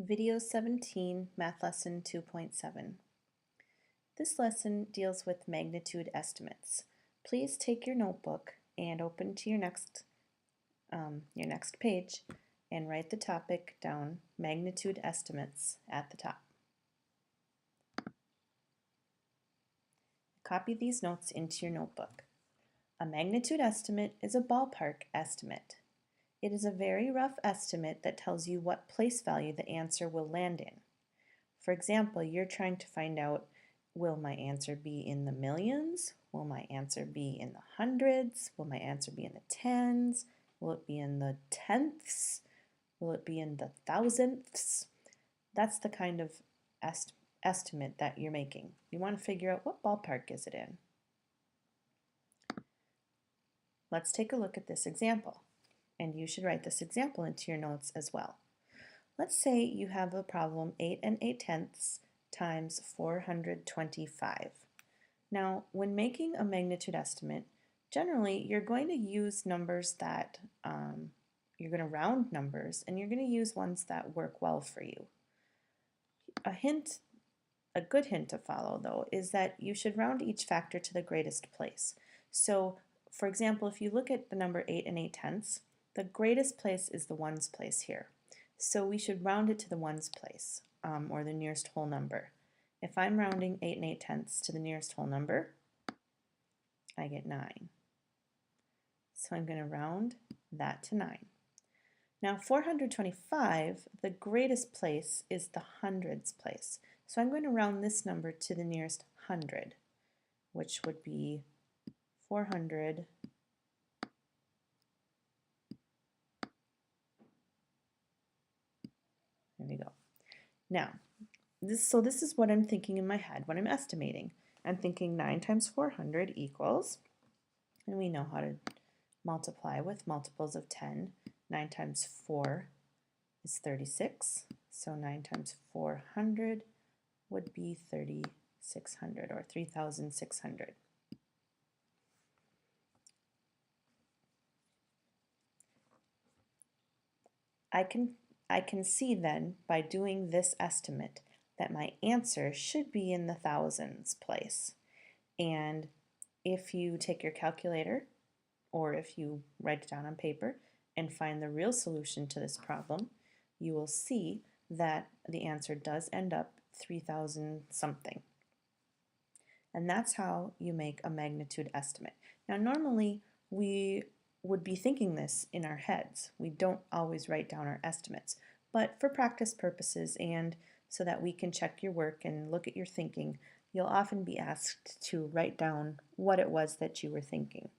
Video 17, Math Lesson 2.7. This lesson deals with magnitude estimates. Please take your notebook and open to your next page and write the topic down, magnitude estimates, at the top. Copy these notes into your notebook. A magnitude estimate is a ballpark estimate. It is a very rough estimate that tells you what place value the answer will land in. For example, you're trying to find out, will my answer be in the millions? Will my answer be in the hundreds? Will my answer be in the tens? Will it be in the tenths? Will it be in the thousandths? That's the kind of estimate that you're making. You want to figure out what ballpark is it in. Let's take a look at this example. And you should write this example into your notes as well. Let's say you have a problem 8 8/10 times 425. Now, when making a magnitude estimate, generally you're going to use numbers that, you're going to round numbers, and you're going to use ones that work well for you. A good hint to follow though is that you should round each factor to the greatest place. So, for example, if you look at the number 8 8/10, the greatest place is the ones place here. So we should round it to the ones place, or the nearest whole number. If I'm rounding 8 8/10 to the nearest whole number, I get 9. So I'm going to round that to 9. Now 425, the greatest place is the hundreds place. So I'm going to round this number to the nearest hundred, which would be 400. There we go. Now, this is what I'm thinking in my head when I'm estimating. I'm thinking 9 times 400 equals, and we know how to multiply with multiples of 10. 9 times 4 is 36, so 9 times 400 would be 3,600 or 3,600. I can see then, by doing this estimate, that my answer should be in the thousands place. And if you take your calculator, or if you write it down on paper and find the real solution to this problem, you will see that the answer does end up 3,000 something. And that's how you make a magnitude estimate. Now normally we would be thinking this in our heads. We don't always write down our estimates, but for practice purposes and so that we can check your work and look at your thinking, you'll often be asked to write down what it was that you were thinking.